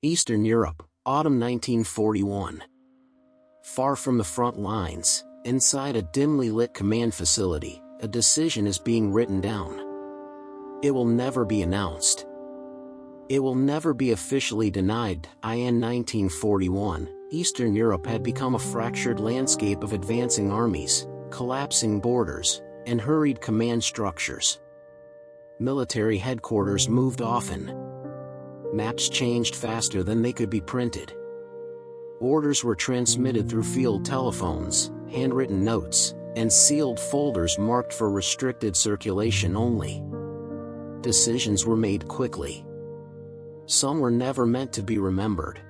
Eastern Europe, autumn 1941. Far from the front lines, inside a dimly lit command facility, a decision is being written down. It will never be announced. It will never be officially denied. In 1941, Eastern Europe had become a fractured landscape of advancing armies, collapsing borders, and hurried command structures. Military headquarters moved often. Maps changed faster than they could be printed. Orders were transmitted through field telephones, handwritten notes, and sealed folders marked for restricted circulation only. Decisions were made quickly. Some were never meant to be remembered.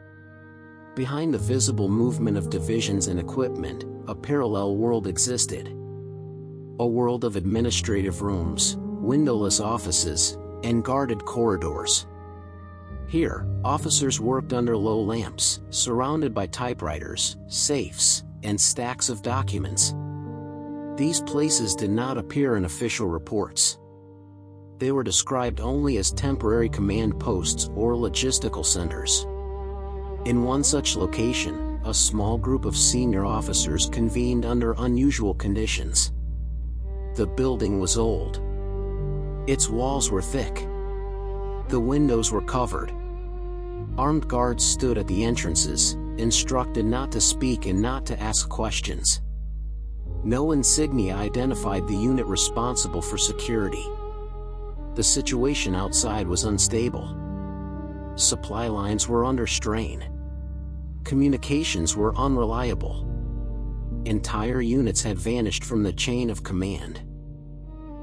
Behind the visible movement of divisions and equipment, a parallel world existed. A world of administrative rooms, windowless offices, and guarded corridors. Here, officers worked under low lamps, surrounded by typewriters, safes, and stacks of documents. These places did not appear in official reports. They were described only as temporary command posts or logistical centers. In one such location, a small group of senior officers convened under unusual conditions. The building was old. Its walls were thick. The windows were covered. Armed guards stood at the entrances, instructed not to speak and not to ask questions. No insignia identified the unit responsible for security. The situation outside was unstable. Supply lines were under strain. Communications were unreliable. Entire units had vanished from the chain of command.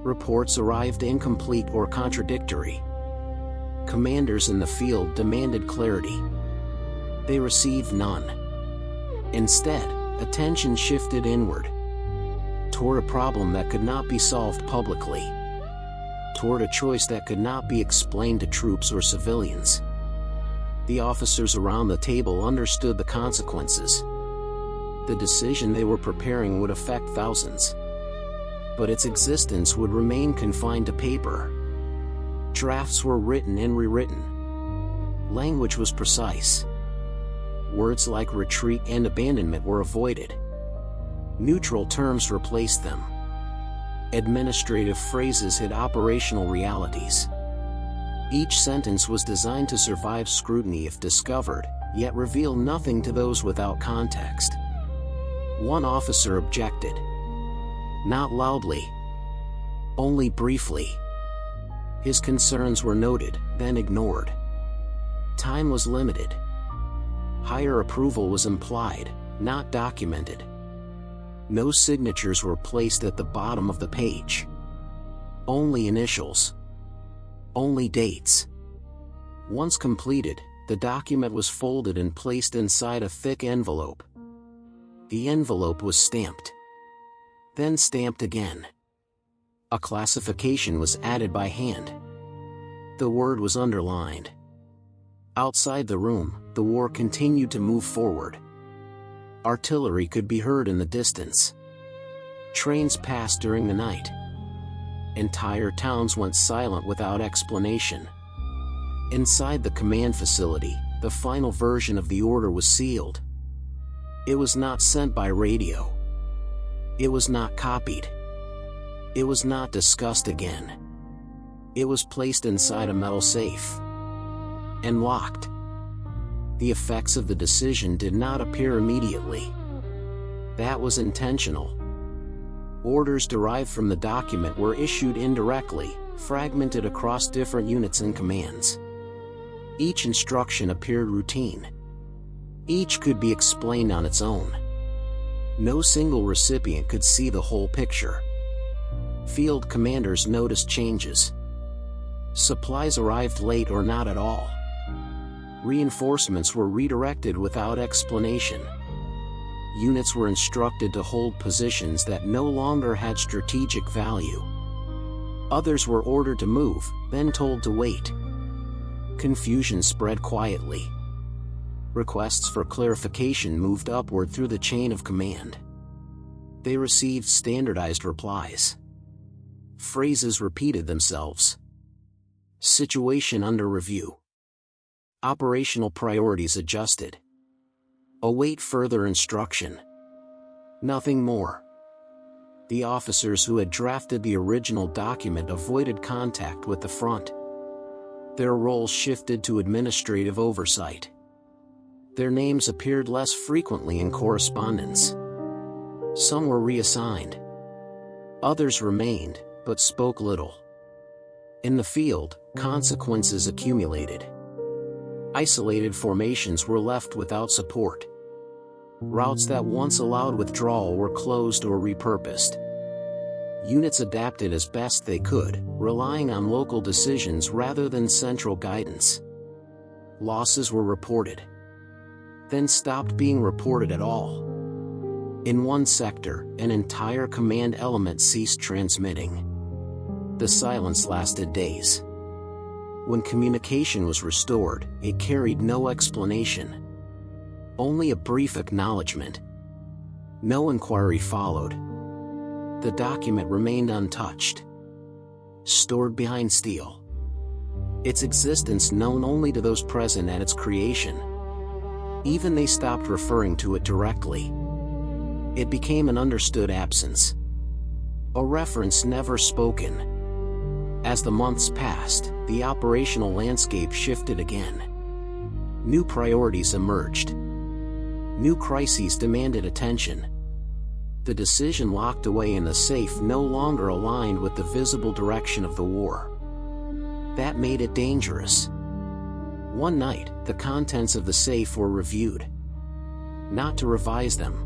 Reports arrived incomplete or contradictory. Commanders in the field demanded clarity. They received none. Instead, attention shifted inward. Toward a problem that could not be solved publicly. Toward a choice that could not be explained to troops or civilians. The officers around the table understood the consequences. The decision they were preparing would affect thousands. But its existence would remain confined to paper. Drafts were written and rewritten. Language was precise. Words like retreat and abandonment were avoided. Neutral terms replaced them. Administrative phrases hid operational realities. Each sentence was designed to survive scrutiny if discovered, yet reveal nothing to those without context. One officer objected. Not loudly. Only briefly. His concerns were noted, then ignored. Time was limited. Higher approval was implied, not documented. No signatures were placed at the bottom of the page. Only initials. Only dates. Once completed, the document was folded and placed inside a thick envelope. The envelope was stamped. Then stamped again. A classification was added by hand. The word was underlined. Outside the room, the war continued to move forward. Artillery could be heard in the distance. Trains passed during the night. Entire towns went silent without explanation. Inside the command facility, the final version of the order was sealed. It was not sent by radio. It was not copied. It was not discussed again. It was placed inside a metal safe. And locked. The effects of the decision did not appear immediately. That was intentional. Orders derived from the document were issued indirectly, fragmented across different units and commands. Each instruction appeared routine. Each could be explained on its own. No single recipient could see the whole picture. Field commanders noticed changes. Supplies arrived late or not at all. Reinforcements were redirected without explanation. Units were instructed to hold positions that no longer had strategic value. Others were ordered to move, then told to wait. Confusion spread quietly. Requests for clarification moved upward through the chain of command. They received standardized replies. Phrases repeated themselves. Situation under review. Operational priorities adjusted. Await further instruction. Nothing more. The officers who had drafted the original document avoided contact with the front. Their roles shifted to administrative oversight. Their names appeared less frequently in correspondence. Some were reassigned. Others remained, but spoke little. In the field, consequences accumulated. Isolated formations were left without support. Routes that once allowed withdrawal were closed or repurposed. Units adapted as best they could, relying on local decisions rather than central guidance. Losses were reported, then stopped being reported at all. In one sector, an entire command element ceased transmitting. The silence lasted days. When communication was restored, it carried no explanation. Only a brief acknowledgement. No inquiry followed. The document remained untouched, stored behind steel. Its existence known only to those present at its creation. Even they stopped referring to it directly. It became an understood absence. A reference never spoken. As the months passed, the operational landscape shifted again. New priorities emerged. New crises demanded attention. The decision locked away in the safe no longer aligned with the visible direction of the war. That made it dangerous. One night, the contents of the safe were reviewed. Not to revise them,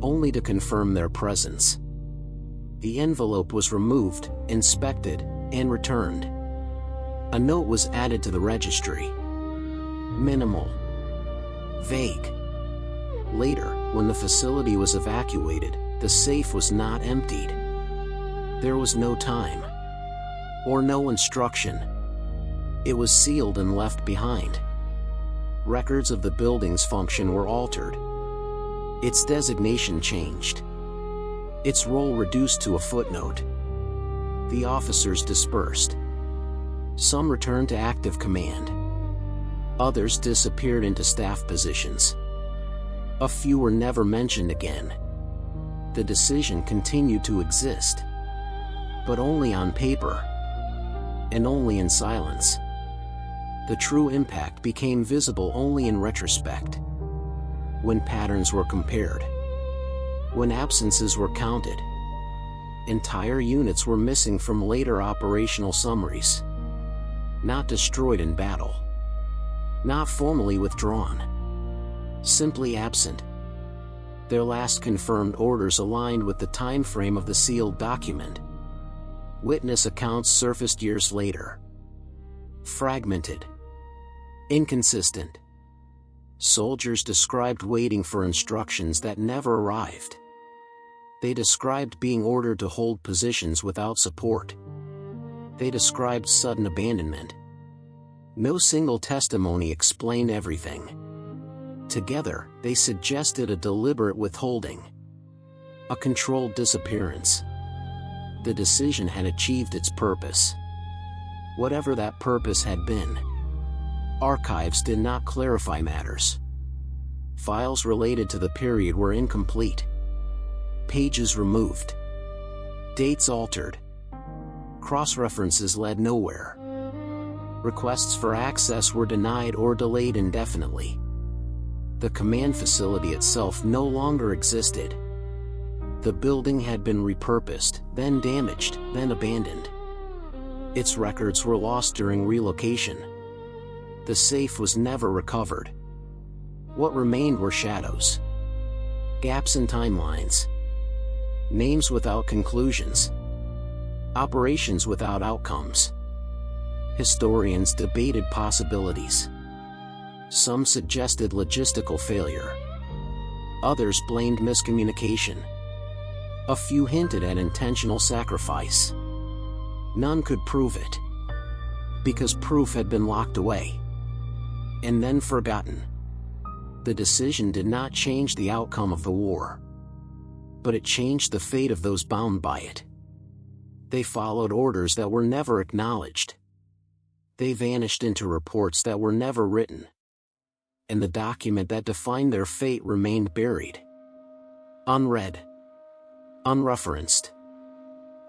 only to confirm their presence. The envelope was removed, inspected, and returned. A note was added to the registry. Minimal. Vague. Later, when the facility was evacuated, the safe was not emptied. There was no time, or no instruction. It was sealed and left behind. Records of the building's function were altered. Its designation changed. Its role reduced to a footnote. The officers dispersed. Some returned to active command. Others disappeared into staff positions. A few were never mentioned again. The decision continued to exist, but only on paper, and only in silence. The true impact became visible only in retrospect, when patterns were compared, when absences were counted. Entire units were missing from later operational summaries. Not destroyed in battle. Not formally withdrawn. Simply absent. Their last confirmed orders aligned with the time frame of the sealed document. Witness accounts surfaced years later. Fragmented. Inconsistent. Soldiers described waiting for instructions that never arrived. They described being ordered to hold positions without support. They described sudden abandonment. No single testimony explained everything. Together, they suggested a deliberate withholding. A controlled disappearance. The decision had achieved its purpose. Whatever that purpose had been. Archives did not clarify matters. Files related to the period were incomplete. Pages removed. Dates altered. Cross-references led nowhere. Requests for access were denied or delayed indefinitely. The command facility itself no longer existed. The building had been repurposed, then damaged, then abandoned. Its records were lost during relocation. The safe was never recovered. What remained were shadows. Gaps in timelines. Names without conclusions. Operations without outcomes. Historians debated possibilities. Some suggested logistical failure. Others blamed miscommunication. A few hinted at intentional sacrifice. None could prove it, because proof had been locked away and then forgotten. The decision did not change the outcome of the war, but it changed the fate of those bound by it. They followed orders that were never acknowledged. They vanished into reports that were never written. And the document that defined their fate remained buried. Unread. Unreferenced.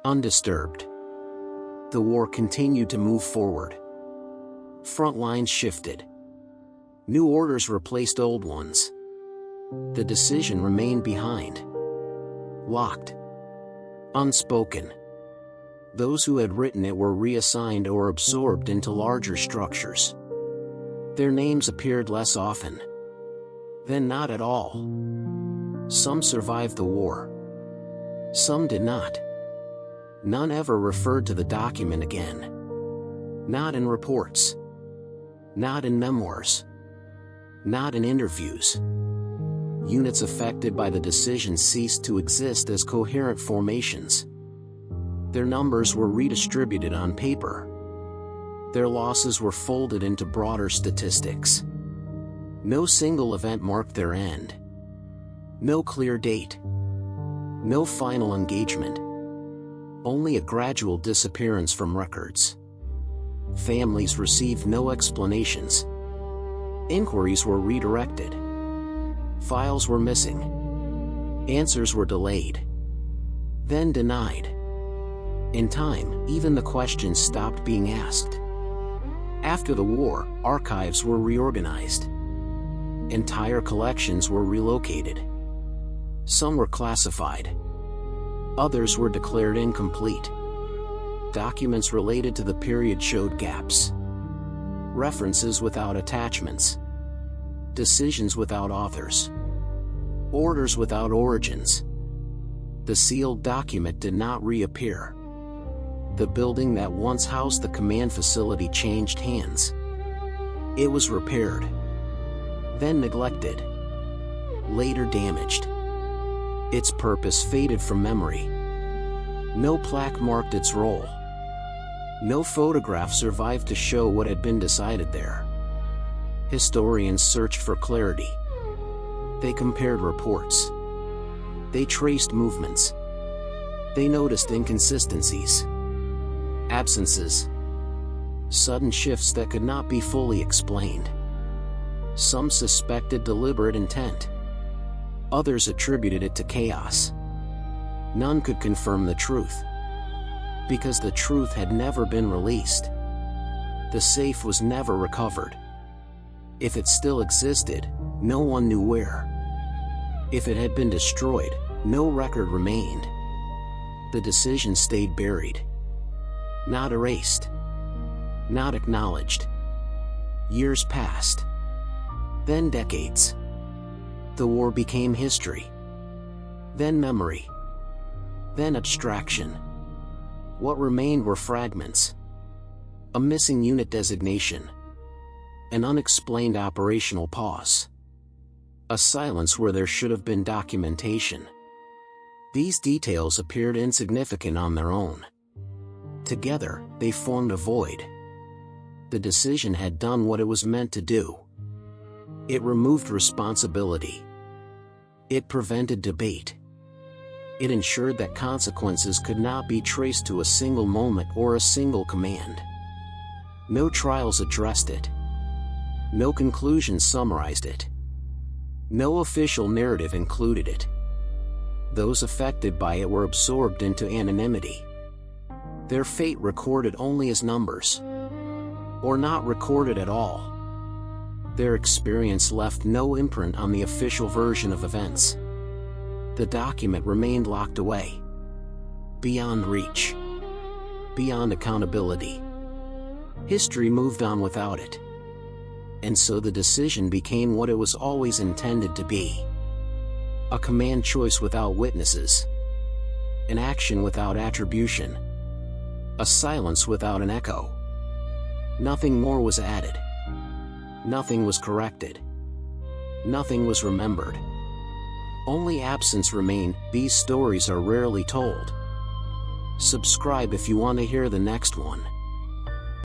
Undisturbed. The war continued to move forward. Front lines shifted. New orders replaced old ones. The decision remained behind. Locked. Unspoken. Those who had written it were reassigned or absorbed into larger structures. Their names appeared less often. Then not at all. Some survived the war. Some did not. None ever referred to the document again. Not in reports. Not in memoirs. Not in interviews. Units affected by the decision ceased to exist as coherent formations. Their numbers were redistributed on paper. Their losses were folded into broader statistics. No single event marked their end. No clear date. No final engagement. Only a gradual disappearance from records. Families received no explanations. Inquiries were redirected. Files were missing. Answers were delayed. Then denied. In time, even the questions stopped being asked. After the war, archives were reorganized. Entire collections were relocated. Some were classified. Others were declared incomplete. Documents related to the period showed gaps. References without attachments. Decisions without authors. Orders without origins. The sealed document did not reappear. The building that once housed the command facility changed hands. It was repaired. Then neglected. Later damaged. Its purpose faded from memory. No plaque marked its role. No photograph survived to show what had been decided there. Historians searched for clarity. They compared reports. They traced movements. They noticed inconsistencies. Absences. Sudden shifts that could not be fully explained. Some suspected deliberate intent. Others attributed it to chaos. None could confirm the truth. Because the truth had never been released. The safe was never recovered. If it still existed, no one knew where. If it had been destroyed, no record remained. The decision stayed buried. Not erased. Not acknowledged. Years passed. Then decades. The war became history. Then memory. Then abstraction. What remained were fragments. A missing unit designation. An unexplained operational pause. A silence where there should have been documentation. These details appeared insignificant on their own. Together, they formed a void. The decision had done what it was meant to do. It removed responsibility. It prevented debate. It ensured that consequences could not be traced to a single moment or a single command. No trials addressed it. No conclusion summarized it. No official narrative included it. Those affected by it were absorbed into anonymity. Their fate recorded only as numbers. Or not recorded at all. Their experience left no imprint on the official version of events. The document remained locked away. Beyond reach. Beyond accountability. History moved on without it. And so the decision became what it was always intended to be. A command choice without witnesses. An action without attribution. A silence without an echo. Nothing more was added. Nothing was corrected. Nothing was remembered. Only absence remained. These stories are rarely told. Subscribe if you want to hear the next one.